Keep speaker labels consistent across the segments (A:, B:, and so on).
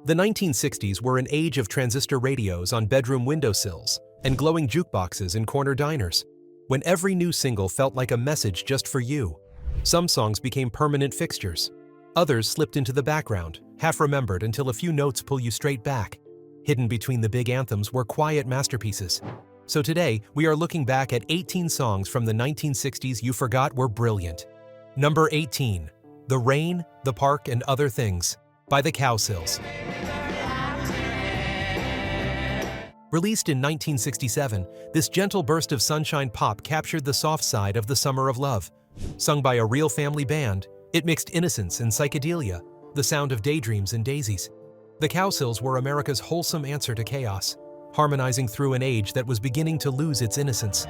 A: The 1960s were an age of transistor radios on bedroom windowsills and glowing jukeboxes in corner diners, when every new single felt like a message just for you. Some songs became permanent fixtures. Others slipped into the background, half-remembered until a few notes pull you straight back. Hidden between the big anthems were quiet masterpieces. So today, we are looking back at 18 songs from the 1960s you forgot were brilliant. Number 18. The Rain, the Park, and Other Things by the Cowsills. Released in 1967, this gentle burst of sunshine pop captured the soft side of the summer of love. Sung by a real family band, it mixed innocence and psychedelia, the sound of daydreams and daisies. The Cowsills were America's wholesome answer to chaos, harmonizing through an age that was beginning to lose its innocence.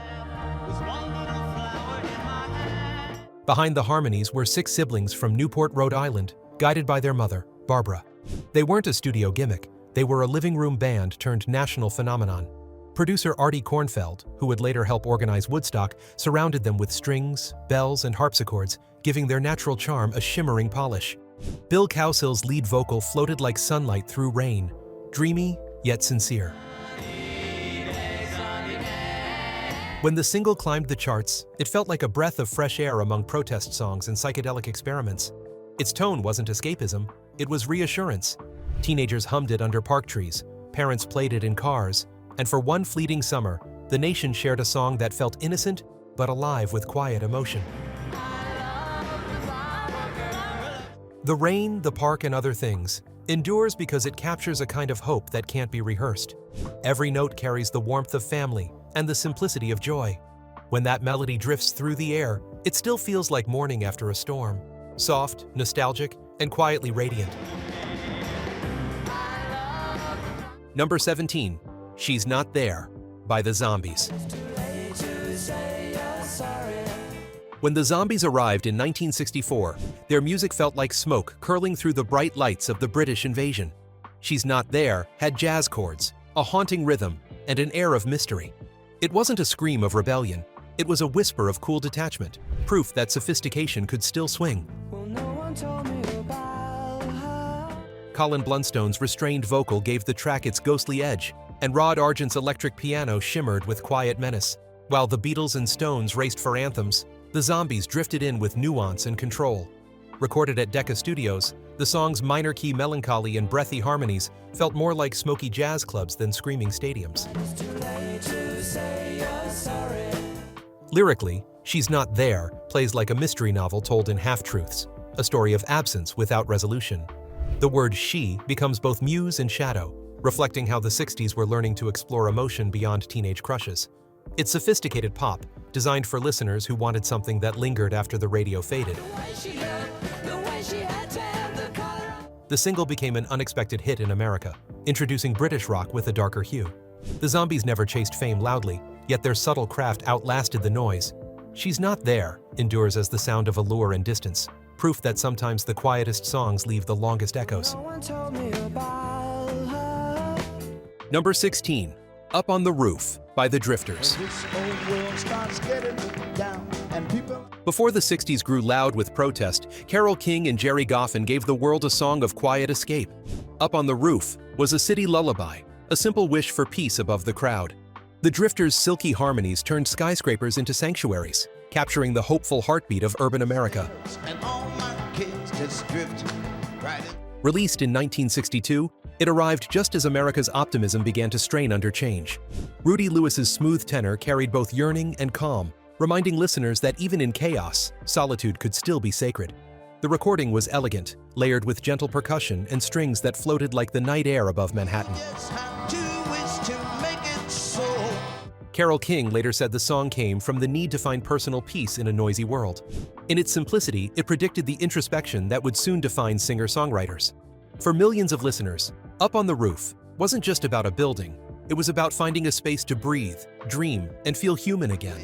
A: Behind the harmonies were 6 siblings from Newport, Rhode Island, guided by their mother, Barbara. They weren't a studio gimmick. They were a living room band turned national phenomenon. Producer Artie Kornfeld, who would later help organize Woodstock, surrounded them with strings, bells, and harpsichords, giving their natural charm a shimmering polish. Bill Cowsill's lead vocal floated like sunlight through rain, dreamy yet sincere. When the single climbed the charts, it felt like a breath of fresh air among protest songs and psychedelic experiments. Its tone wasn't escapism, it was reassurance. Teenagers hummed it under park trees, parents played it in cars, and for one fleeting summer, the nation shared a song that felt innocent but alive with quiet emotion. The Rain, the Park, and Other Things endures because it captures a kind of hope that can't be rehearsed. Every note carries the warmth of family and the simplicity of joy. When that melody drifts through the air, it still feels like morning after a storm, soft, nostalgic, and quietly radiant. Number 17. She's Not There by the Zombies. When the Zombies arrived in 1964, their music felt like smoke curling through the bright lights of the British invasion. She's Not There had jazz chords, a haunting rhythm, and an air of mystery. It wasn't a scream of rebellion, it was a whisper of cool detachment, proof that sophistication could still swing. Colin Blunstone's restrained vocal gave the track its ghostly edge, and Rod Argent's electric piano shimmered with quiet menace. While the Beatles and Stones raced for anthems, the Zombies drifted in with nuance and control. Recorded at Decca Studios, the song's minor-key melancholy and breathy harmonies felt more like smoky jazz clubs than screaming stadiums. Lyrically, She's Not There plays like a mystery novel told in half-truths, a story of absence without resolution. The word she becomes both muse and shadow, reflecting how the 60s were learning to explore emotion beyond teenage crushes. It's sophisticated pop, designed for listeners who wanted something that lingered after the radio faded. The single became an unexpected hit in America, introducing British rock with a darker hue. The Zombies never chased fame loudly, yet their subtle craft outlasted the noise. She's Not There endures as the sound of allure and distance, proof that sometimes the quietest songs leave the longest echoes. Number 16. Up on the Roof by the Drifters. Before the 60s grew loud with protest, Carole King and Gerry Goffin gave the world a song of quiet escape. Up on the Roof was a city lullaby, a simple wish for peace above the crowd. The Drifters' silky harmonies turned skyscrapers into sanctuaries, capturing the hopeful heartbeat of urban America. Released in 1962, it arrived just as America's optimism began to strain under change. Rudy Lewis's smooth tenor carried both yearning and calm, reminding listeners that even in chaos, solitude could still be sacred. The recording was elegant, layered with gentle percussion and strings that floated like the night air above Manhattan. Carole King later said the song came from the need to find personal peace in a noisy world. In its simplicity, it predicted the introspection that would soon define singer-songwriters. For millions of listeners, Up on the Roof wasn't just about a building. It was about finding a space to breathe, dream, and feel human again.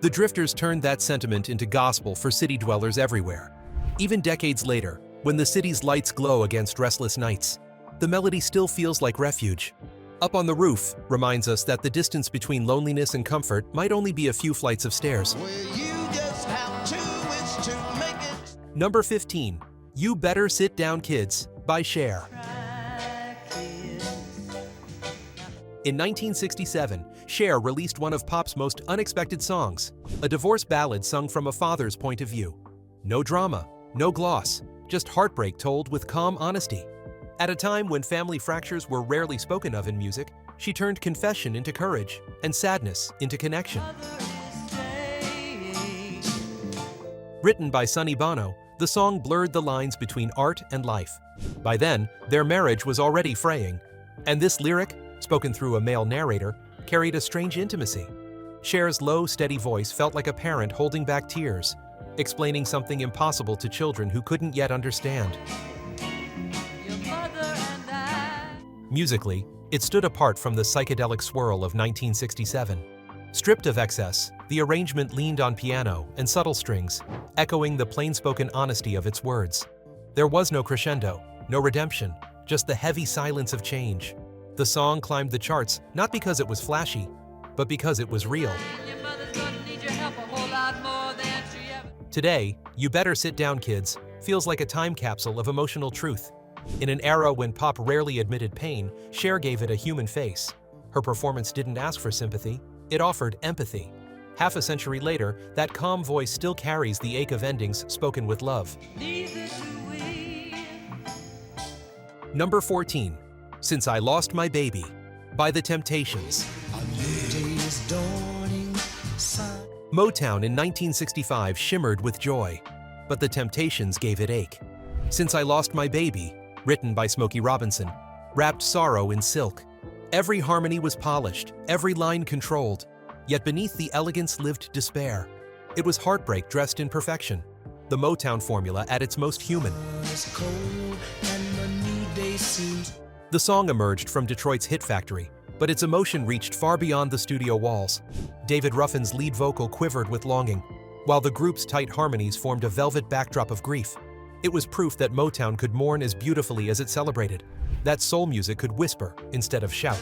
A: The Drifters turned that sentiment into gospel for city dwellers everywhere. Even decades later, when the city's lights glow against restless nights, the melody still feels like refuge. Up on the Roof reminds us that the distance between loneliness and comfort might only be a few flights of stairs. Number 15. You Better Sit Down Kids by Cher. In 1967, Cher released one of pop's most unexpected songs, a divorce ballad sung from a father's point of view. No drama, no gloss, just heartbreak told with calm honesty. At a time when family fractures were rarely spoken of in music, she turned confession into courage and sadness into connection. Written by Sonny Bono, the song blurred the lines between art and life. By then, their marriage was already fraying, and this lyric, spoken through a male narrator, carried a strange intimacy. Cher's low, steady voice felt like a parent holding back tears, explaining something impossible to children who couldn't yet understand. Musically, it stood apart from the psychedelic swirl of 1967. Stripped of excess, the arrangement leaned on piano and subtle strings, echoing the plain-spoken honesty of its words. There was no crescendo, no redemption, just the heavy silence of change. The song climbed the charts not because it was flashy, but because it was real. Today, You Better Sit Down Kids feels like a time capsule of emotional truth. In an era when pop rarely admitted pain, Cher gave it a human face. Her performance didn't ask for sympathy, it offered empathy. Half a century later, that calm voice still carries the ache of endings spoken with love. Number 14. Since I Lost My Baby by The Temptations. Motown in 1965 shimmered with joy, but The Temptations gave it ache. Since I Lost My Baby, written by Smokey Robinson, wrapped sorrow in silk. Every harmony was polished, every line controlled, yet beneath the elegance lived despair. It was heartbreak dressed in perfection, the Motown formula at its most human. The song emerged from Detroit's hit factory, but its emotion reached far beyond the studio walls. David Ruffin's lead vocal quivered with longing, while the group's tight harmonies formed a velvet backdrop of grief. It was proof that Motown could mourn as beautifully as it celebrated, that soul music could whisper instead of shout.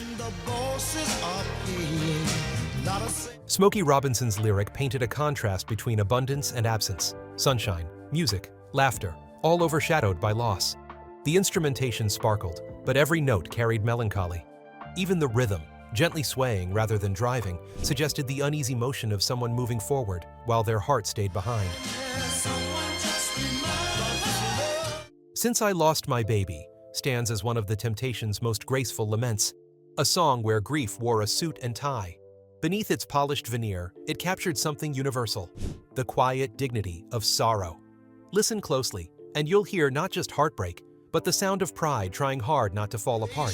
A: Smokey Robinson's lyric painted a contrast between abundance and absence, sunshine, music, laughter, all overshadowed by loss. The instrumentation sparkled, but every note carried melancholy. Even the rhythm, gently swaying rather than driving, suggested the uneasy motion of someone moving forward while their heart stayed behind. Since I Lost My Baby stands as one of The Temptations' most graceful laments, a song where grief wore a suit and tie. Beneath its polished veneer, it captured something universal, the quiet dignity of sorrow. Listen closely, and you'll hear not just heartbreak, but the sound of pride trying hard not to fall apart.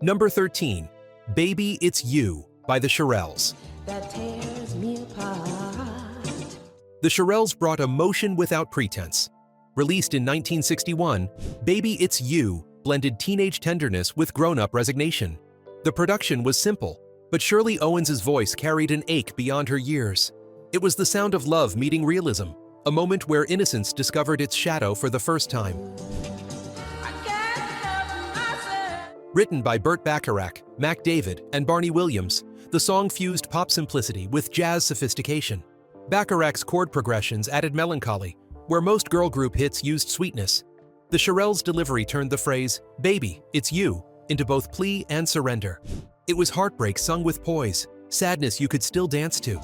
A: Number 13. Baby It's You by the Shirelles. The Shirelles brought emotion without pretense. Released in 1961, Baby It's You blended teenage tenderness with grown-up resignation. The production was simple, but Shirley Owens' voice carried an ache beyond her years. It was the sound of love meeting realism, a moment where innocence discovered its shadow for the first time. Written by Burt Bacharach, Mac David, and Barney Williams, the song fused pop simplicity with jazz sophistication. Bacharach's chord progressions added melancholy, where most girl group hits used sweetness. The Shirelles' delivery turned the phrase, "Baby, it's you," into both plea and surrender. It was heartbreak sung with poise, sadness you could still dance to.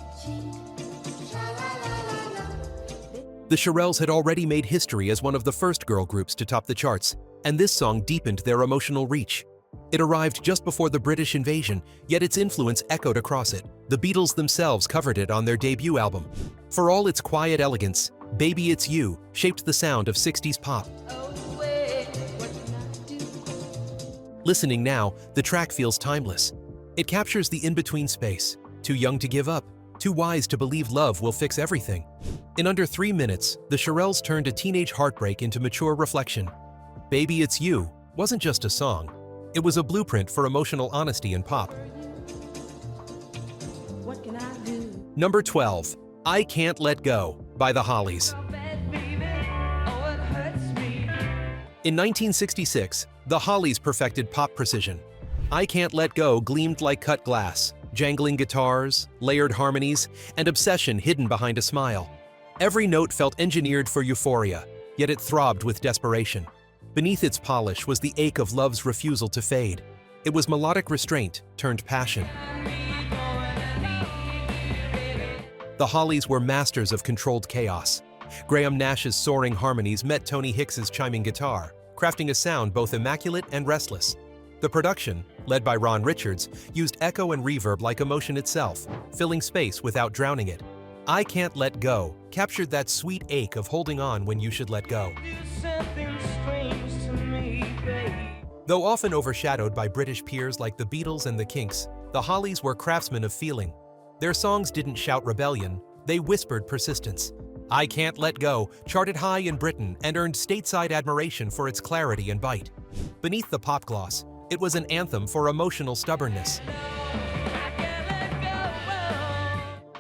A: The Shirelles had already made history as one of the first girl groups to top the charts, and this song deepened their emotional reach. It arrived just before the British invasion, yet its influence echoed across it. The Beatles themselves covered it on their debut album. For all its quiet elegance, Baby It's You shaped the sound of 60s pop. Listening now, the track feels timeless. It captures the in-between space, too young to give up, too wise to believe love will fix everything. In under 3 minutes, the Shirelles turned a teenage heartbreak into mature reflection. Baby It's You wasn't just a song. It was a blueprint for emotional honesty in pop. Number 12. I Can't Let Go by the Hollies. In 1966, the Hollies perfected pop precision. I Can't Let Go gleamed like cut glass, jangling guitars, layered harmonies, and obsession hidden behind a smile. Every note felt engineered for euphoria, yet it throbbed with desperation. Beneath its polish was the ache of love's refusal to fade. It was melodic restraint turned passion. The Hollies were masters of controlled chaos. Graham Nash's soaring harmonies met Tony Hicks's chiming guitar, crafting a sound both immaculate and restless. The production, led by Ron Richards, used echo and reverb like emotion itself, filling space without drowning it. I Can't Let Go captured that sweet ache of holding on when you should let go. Though often overshadowed by British peers like the Beatles and the Kinks, the Hollies were craftsmen of feeling. Their songs didn't shout rebellion, they whispered persistence. I Can't Let Go charted high in Britain and earned stateside admiration for its clarity and bite. Beneath the pop gloss, it was an anthem for emotional stubbornness.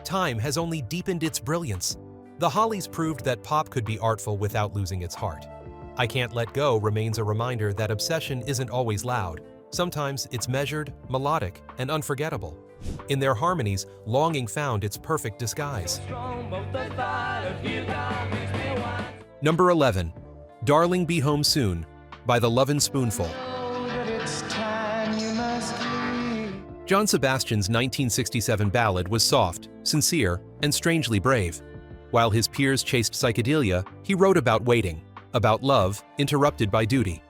A: Time has only deepened its brilliance. The Hollies proved that pop could be artful without losing its heart. I Can't Let Go remains a reminder that obsession isn't always loud. Sometimes it's measured, melodic, and unforgettable. In their harmonies, longing found its perfect disguise. Number 11. Darling Be Home Soon by The Lovin' Spoonful. John Sebastian's 1967 ballad was soft, sincere, and strangely brave. While his peers chased psychedelia, he wrote about waiting, about love interrupted by duty.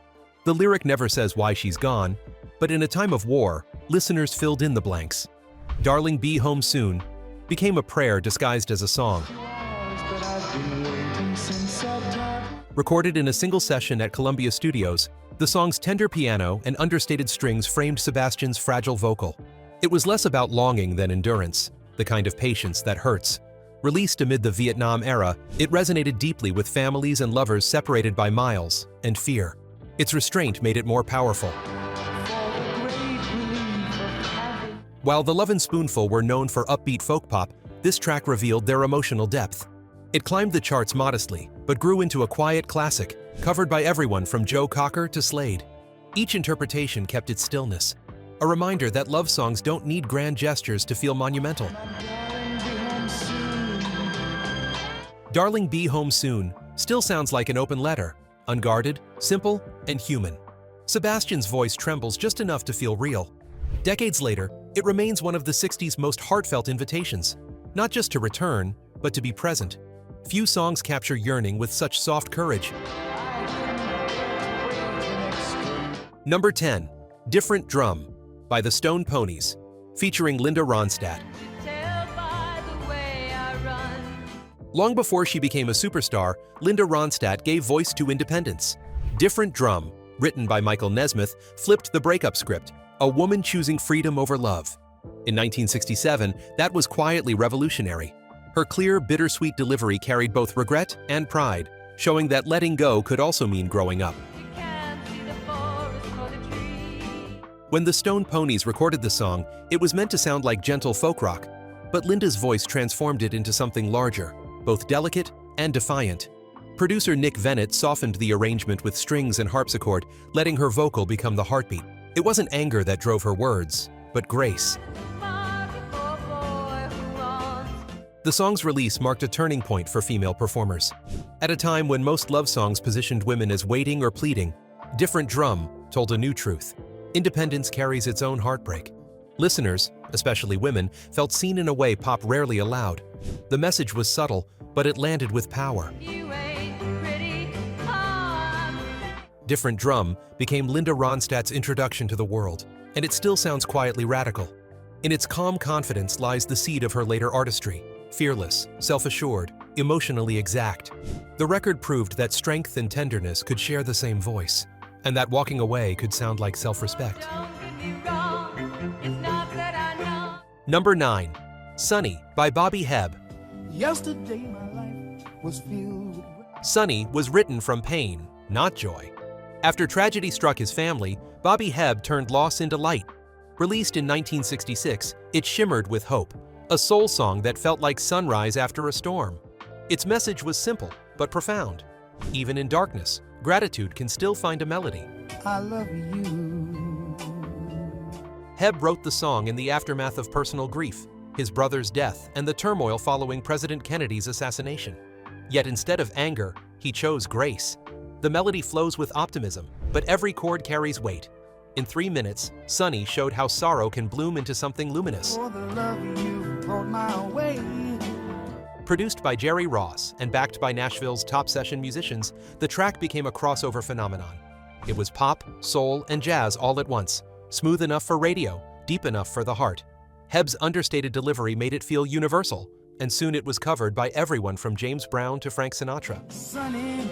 A: The lyric never says why she's gone, but in a time of war, listeners filled in the blanks. Darling Be Home Soon became a prayer disguised as a song. Recorded in a single session at Columbia Studios, the song's tender piano and understated strings framed Sebastian's fragile vocal. It was less about longing than endurance, the kind of patience that hurts. Released amid the Vietnam era, it resonated deeply with families and lovers separated by miles and fear. Its restraint made it more powerful. While The Lovin' Spoonful were known for upbeat folk pop, this track revealed their emotional depth. It climbed the charts modestly, but grew into a quiet classic, covered by everyone from Joe Cocker to Slade. Each interpretation kept its stillness, a reminder that love songs don't need grand gestures to feel monumental. Darling Be Home Soon still sounds like an open letter, unguarded, simple, and human. Sebastian's voice trembles just enough to feel real. Decades later, it remains one of the 60s most heartfelt invitations, not just to return, but to be present. Few songs capture yearning with such soft courage. Number 10. Different Drum by the Stone Ponies, featuring Linda Ronstadt. Long before she became a superstar, Linda Ronstadt gave voice to independence. Different Drum, written by Michael Nesmith, flipped the breakup script, a woman choosing freedom over love. In 1967, that was quietly revolutionary. Her clear, bittersweet delivery carried both regret and pride, showing that letting go could also mean growing up. When the Stone Ponies recorded the song, it was meant to sound like gentle folk rock, but Linda's voice transformed it into something larger, both delicate and defiant. Producer Nick Vennett softened the arrangement with strings and harpsichord, letting her vocal become the heartbeat. It wasn't anger that drove her words, but grace. The song's release marked a turning point for female performers. At a time when most love songs positioned women as waiting or pleading, Different Drum told a new truth. Independence carries its own heartbreak. Listeners, especially women, felt seen in a way pop rarely allowed. The message was subtle, but it landed with power. Different Drum became Linda Ronstadt's introduction to the world, and it still sounds quietly radical. In its calm confidence lies the seed of her later artistry, fearless, self-assured, emotionally exact. The record proved that strength and tenderness could share the same voice, and that walking away could sound like self-respect. Number 9. Sunny by Bobby Hebb.
B: Yesterday my life was filled with...
A: Sunny was written from pain, not joy. After tragedy struck his family, Bobby Hebb turned loss into light. Released in 1966, it shimmered with hope, a soul song that felt like sunrise after a storm. Its message was simple, but profound. Even in darkness, gratitude can still find a melody.
B: I love you.
A: Hebb wrote the song in the aftermath of personal grief, his brother's death, and the turmoil following President Kennedy's assassination. Yet instead of anger, he chose grace. The melody flows with optimism, but every chord carries weight. In 3 minutes, Sonny showed how sorrow can bloom into something luminous.
B: For the love you brought my way.
A: Produced by Jerry Ross and backed by Nashville's top session musicians, the track became a crossover phenomenon. It was pop, soul, and jazz all at once, smooth enough for radio, deep enough for the heart. Heb's understated delivery made it feel universal, and soon it was covered by everyone from James Brown to Frank Sinatra.
B: Sonny.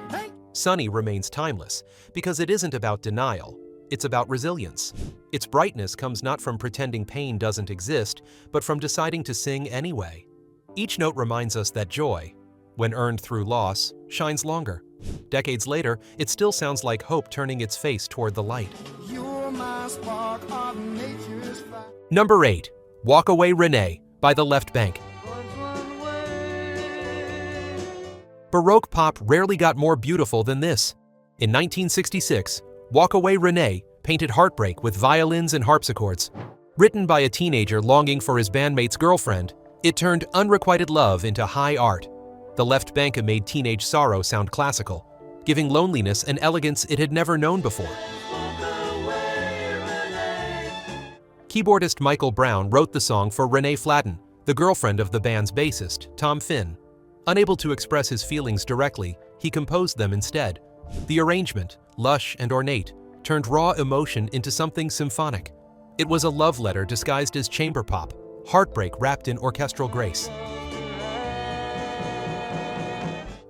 B: Hey.
A: Sonny remains timeless because it isn't about denial, it's about resilience. Its brightness comes not from pretending pain doesn't exist, but from deciding to sing anyway. Each note reminds us that joy, when earned through loss, shines longer. Decades later, it still sounds like hope turning its face toward the light.
B: You're my spark of nature's fire.
A: Number 8. Walk Away Renee by The Left Bank. Baroque pop rarely got more beautiful than this. In 1966, Walk Away Renee painted heartbreak with violins and harpsichords. Written by a teenager longing for his bandmate's girlfriend, it turned unrequited love into high art. The Left Bank made teenage sorrow sound classical, giving loneliness an elegance it had never known before. Keyboardist Michael Brown wrote the song for Renee Flatten, the girlfriend of the band's bassist, Tom Finn. Unable to express his feelings directly, he composed them instead. The arrangement, lush and ornate, turned raw emotion into something symphonic. It was a love letter disguised as chamber pop, heartbreak wrapped in orchestral grace.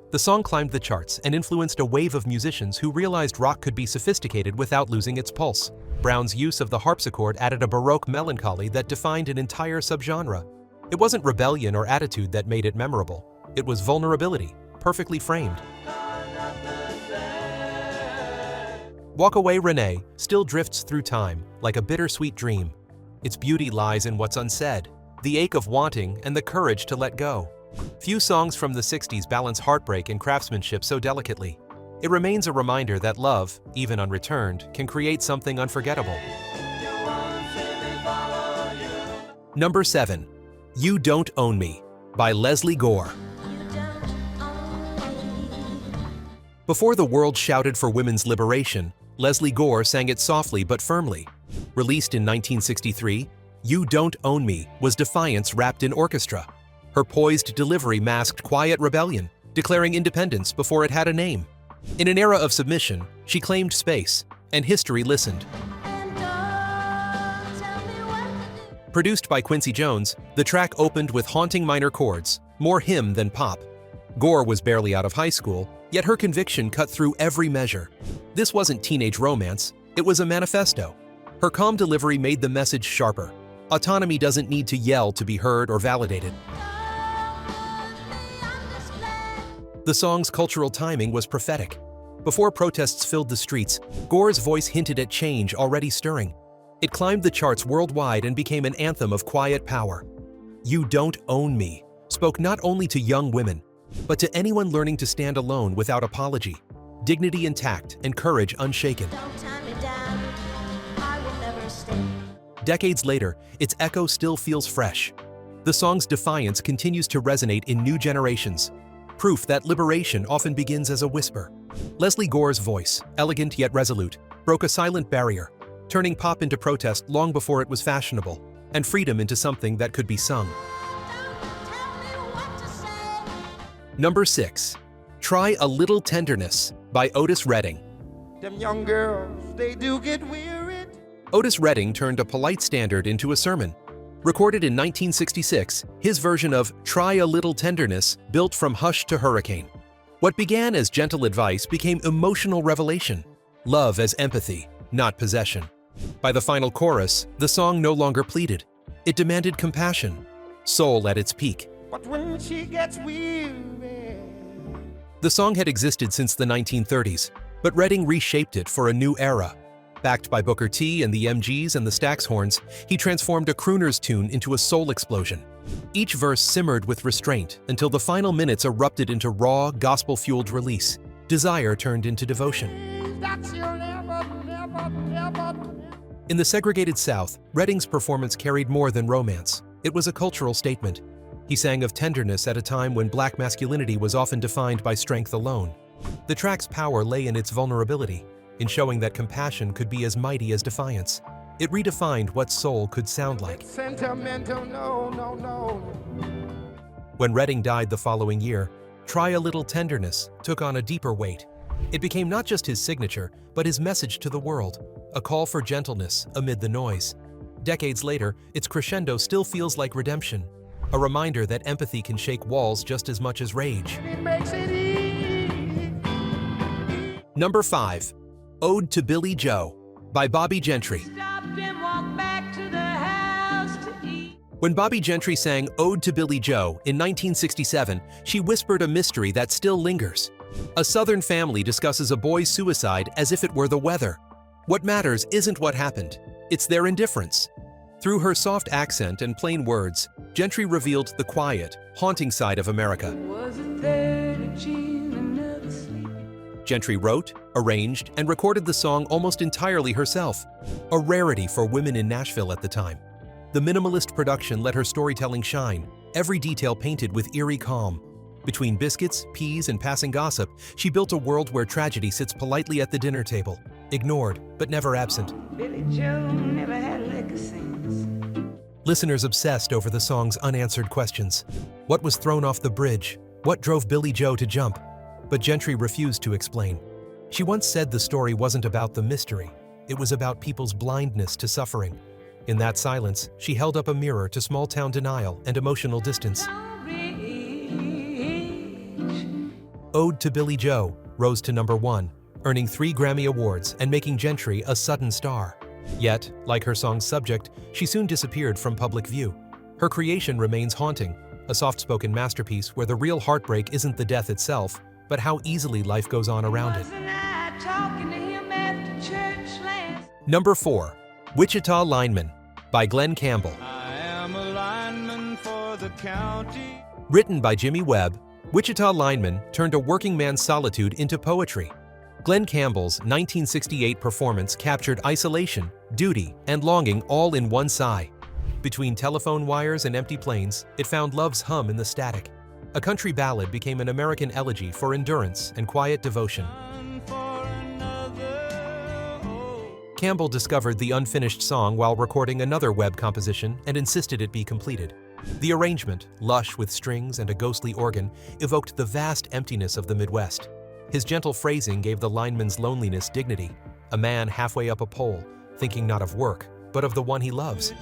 A: The song climbed the charts and influenced a wave of musicians who realized rock could be sophisticated without losing its pulse. Brown's use of the harpsichord added a Baroque melancholy that defined an entire subgenre. It wasn't rebellion or attitude that made it memorable. It was vulnerability, perfectly framed. Walk Away Renee still drifts through time like a bittersweet dream. Its beauty lies in what's unsaid, the ache of wanting and the courage to let go. Few songs from the 60s balance heartbreak and craftsmanship so delicately. It remains a reminder that love, even unreturned, can create something unforgettable. Number 7. You Don't Own Me by Leslie Gore. Before the world shouted for women's liberation, Leslie Gore sang it softly but firmly. Released in 1963, You Don't Own Me was defiance wrapped in orchestra. Her poised delivery masked quiet rebellion, declaring independence before it had a name. In an era of submission, she claimed space, and history listened. Produced by Quincy Jones, the track opened with haunting minor chords, more hymn than pop. Gore was barely out of high school, yet her conviction cut through every measure. This wasn't teenage romance, it was a manifesto. Her calm delivery made the message sharper. Autonomy doesn't need to yell to be heard or validated. The song's cultural timing was prophetic. Before protests filled the streets, Gore's voice hinted at change already stirring. It climbed the charts worldwide and became an anthem of quiet power. You Don't Own Me spoke not only to young women, but to anyone learning to stand alone without apology, dignity intact and courage unshaken. Decades later, its echo still feels fresh. The song's defiance continues to resonate in new generations, proof that liberation often begins as a whisper. Leslie Gore's voice, elegant yet resolute, broke a silent barrier, turning pop into protest long before it was fashionable, and freedom into something that could be sung. Number 6. Try a Little Tenderness by Otis Redding.
B: Them young girls, they do get wearied.
A: Otis Redding turned a polite standard into a sermon. Recorded in 1966, his version of Try a Little Tenderness built from Hush to Hurricane. What began as gentle advice became emotional revelation. Love as empathy, not possession. By the final chorus, the song no longer pleaded. It demanded compassion, soul at its peak.
B: But when she gets weary.
A: The song had existed since the 1930s, but Redding reshaped it for a new era. Backed by Booker T and the MGs and the Stax Horns, he transformed a crooner's tune into a soul explosion. Each verse simmered with restraint until the final minutes erupted into raw, gospel-fueled release. Desire turned into devotion. In the segregated South, Redding's performance carried more than romance. It was a cultural statement. He sang of tenderness at a time when black masculinity was often defined by strength alone. The track's power lay in its vulnerability, in showing that compassion could be as mighty as defiance. It redefined what soul could sound like.
B: Sentimental, no, no, no.
A: When Redding died the following year, Try a Little Tenderness took on a deeper weight. It became not just his signature, but his message to the world, a call for gentleness amid the noise. Decades later, its crescendo still feels like redemption, a reminder that empathy can shake walls just as much as rage.
B: It makes it easy.
A: Number 5. Ode to Billy Joe by Bobbie Gentry. When Bobbie Gentry sang Ode to Billy Joe in 1967, she whispered a mystery that still lingers. A Southern family discusses a boy's suicide as if it were the weather. What matters isn't what happened, it's their indifference. Through her soft accent and plain words, Gentry revealed the quiet, haunting side of America. Gentry wrote, arranged, and recorded the song almost entirely herself, a rarity for women in Nashville at the time. The minimalist production let her storytelling shine, every detail painted with eerie calm. Between biscuits, peas, and passing gossip, she built a world where tragedy sits politely at the dinner table, ignored but never absent.
C: Billy Joe never had liquor sense.
A: Listeners obsessed over the song's unanswered questions. What was thrown off the bridge? What drove Billy Joe to jump? But Gentry refused to explain. She once said the story wasn't about the mystery, it was about people's blindness to suffering. In that silence, she held up a mirror to small-town denial and emotional distance. Ode to Billy Joe rose to number 1, earning 3 Grammy Awards and making Gentry a sudden star. Yet, like her song's subject, she soon disappeared from public view. Her creation remains haunting, a soft-spoken masterpiece where the real heartbreak isn't the death itself, but how easily life goes on around it. Number 4. Wichita Lineman by Glen Campbell.
D: I am a lineman for the county.
A: Written by Jimmy Webb, Wichita Lineman turned a working man's solitude into poetry. Glen Campbell's 1968 performance captured isolation, duty, and longing all in one sigh. Between telephone wires and empty planes, it found love's hum in the static. A country ballad became an American elegy for endurance and quiet devotion. Campbell discovered the unfinished song while recording another Webb composition and insisted it be completed. The arrangement, lush with strings and a ghostly organ, evoked the vast emptiness of the Midwest. His gentle phrasing gave the lineman's loneliness dignity, a man halfway up a pole, thinking not of work, but of the one he loves.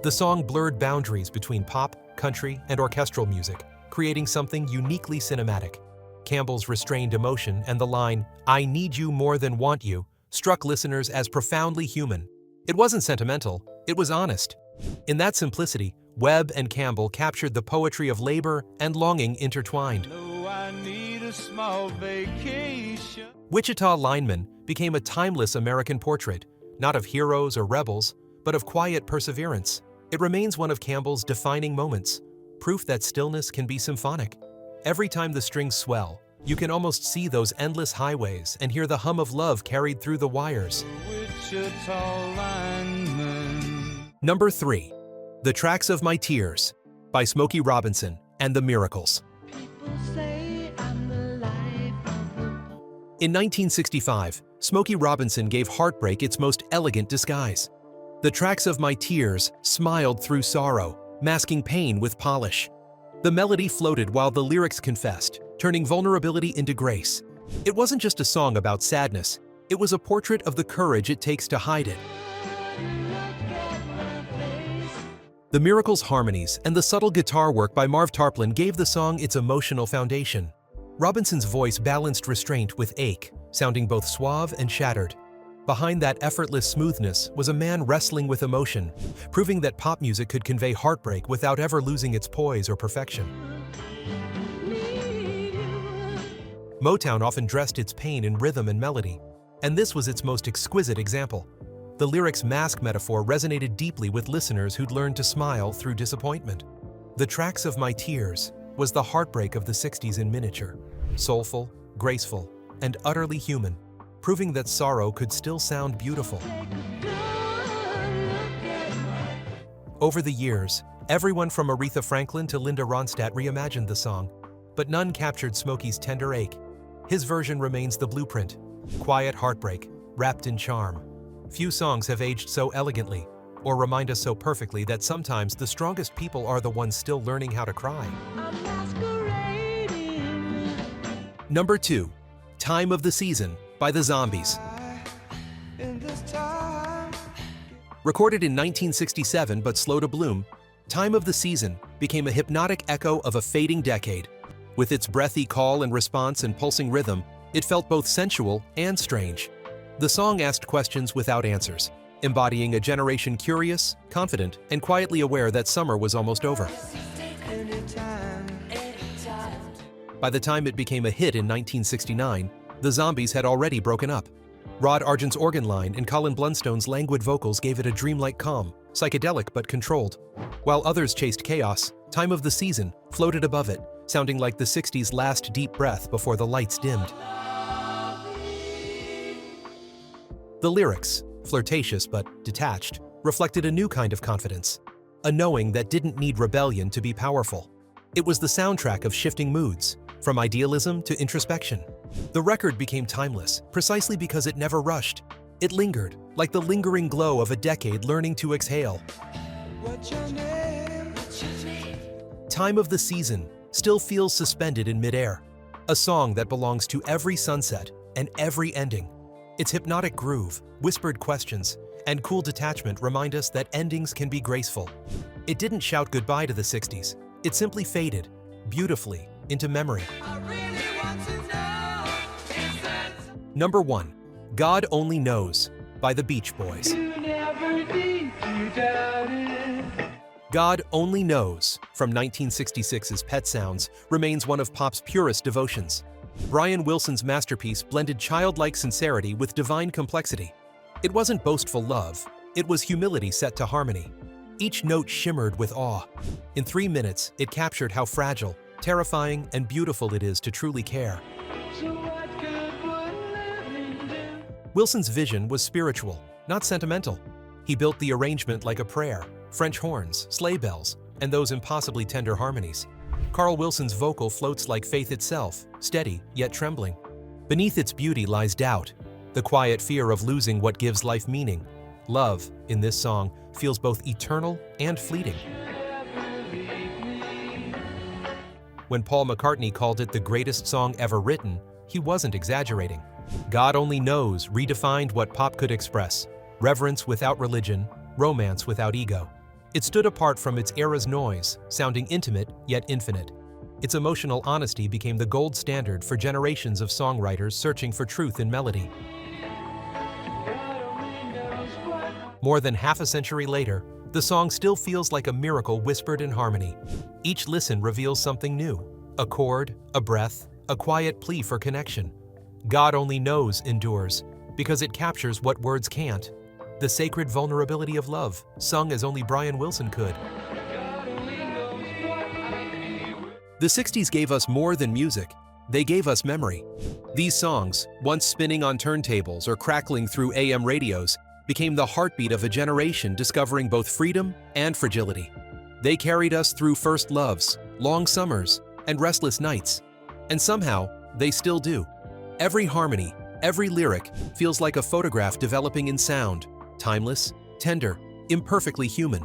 A: The song blurred boundaries between pop, country, and orchestral music, creating something uniquely cinematic. Campbell's restrained emotion and the line, "I need you more than want you," struck listeners as profoundly human. It wasn't sentimental, it was honest. In that simplicity, Webb and Campbell captured the poetry of labor and longing intertwined. Wichita Lineman became a timeless American portrait, not of heroes or rebels, but of quiet perseverance. It remains one of Campbell's defining moments, proof that stillness can be symphonic. Every time the strings swell, you can almost see those endless highways and hear the hum of love carried through the wires. Number 3. The Tracks of My Tears by Smokey Robinson and the Miracles. In 1965, Smokey Robinson gave heartbreak its most elegant disguise. The Tracks of My Tears smiled through sorrow, masking pain with polish. The melody floated while the lyrics confessed, turning vulnerability into grace. It wasn't just a song about sadness, it was a portrait of the courage it takes to hide it. The Miracles' harmonies and the subtle guitar work by Marv Tarplin gave the song its emotional foundation. Robinson's voice balanced restraint with ache, sounding both suave and shattered. Behind that effortless smoothness was a man wrestling with emotion, proving that pop music could convey heartbreak without ever losing its poise or perfection. Motown often dressed its pain in rhythm and melody, and this was its most exquisite example. The lyrics' mask metaphor resonated deeply with listeners who'd learned to smile through disappointment. The Tracks of My Tears was the heartbreak of the 60s in miniature, soulful, graceful, and utterly human, proving that sorrow could still sound beautiful. Over the years, everyone from Aretha Franklin to Linda Ronstadt reimagined the song, but none captured Smokey's tender ache. His version remains the blueprint, quiet heartbreak, wrapped in charm. Few songs have aged so elegantly, or remind us so perfectly that sometimes the strongest people are the ones still learning how to cry. Number 2, Time of the Season by the Zombies.
B: In this time,
A: Recorded in 1967 but slow to bloom, Time of the Season became a hypnotic echo of a fading decade. With its breathy call and response and pulsing rhythm, it felt both sensual and strange. The song asked questions without answers, embodying a generation curious, confident, and quietly aware that summer was almost over. By the time it became a hit in 1969, the Zombies had already broken up. Rod Argent's organ line and Colin Blunstone's languid vocals gave it a dreamlike calm, psychedelic but controlled. While others chased chaos, Time of the Season floated above it, sounding like the 60s' last deep breath before the lights dimmed. The lyrics, flirtatious but detached, reflected a new kind of confidence, a knowing that didn't need rebellion to be powerful. It was the soundtrack of shifting moods, from idealism to introspection. The record became timeless precisely because it never rushed. It lingered, like the lingering glow of a decade learning to exhale.
B: what's your name?
A: Time of the Season still feels suspended in midair, a song that belongs to every sunset and every ending. Its hypnotic groove, whispered questions, and cool detachment remind us that endings can be graceful. It didn't shout goodbye to the 60s. It simply faded, beautifully, into memory.
B: I really want to know, is that
A: Number 1, God Only Knows by the Beach Boys.
B: you never need to doubt it?
A: God Only Knows, from 1966's Pet Sounds, remains one of pop's purest devotions. Brian Wilson's masterpiece blended childlike sincerity with divine complexity. It wasn't boastful love, it was humility set to harmony. Each note shimmered with awe. In 3 minutes, it captured how fragile, terrifying, and beautiful it is to truly care.
B: So what good would living do?
A: Wilson's vision was spiritual, not sentimental. He built the arrangement like a prayer, French horns, sleigh bells, and those impossibly tender harmonies. Carl Wilson's vocal floats like faith itself, steady yet trembling. Beneath its beauty lies doubt, the quiet fear of losing what gives life meaning. Love, in this song, feels both eternal and fleeting. When Paul McCartney called it the greatest song ever written, he wasn't exaggerating. God Only Knows redefined what pop could express: reverence without religion, romance without ego. It stood apart from its era's noise, sounding intimate yet infinite. Its emotional honesty became the gold standard for generations of songwriters searching for truth in melody. More than half a century later, the song still feels like a miracle whispered in harmony. Each listen reveals something new: a chord, a breath, a quiet plea for connection. God Only Knows endures because it captures what words can't: the sacred vulnerability of love, sung as only Brian Wilson could. The 60s gave us more than music. They gave us memory. These songs, once spinning on turntables or crackling through AM radios, became the heartbeat of a generation discovering both freedom and fragility. They carried us through first loves, long summers, and restless nights. And somehow, they still do. Every harmony, every lyric feels like a photograph developing in sound, timeless, tender, imperfectly human.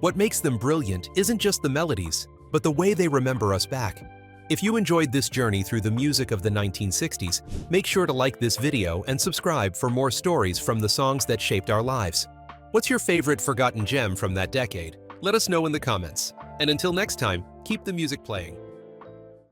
A: What makes them brilliant isn't just the melodies, but the way they remember us back. If you enjoyed this journey through the music of the 1960s, make sure to like this video and subscribe for more stories from the songs that shaped our lives. What's your favorite forgotten gem from that decade? Let us know in the comments. And until next time, keep the music playing.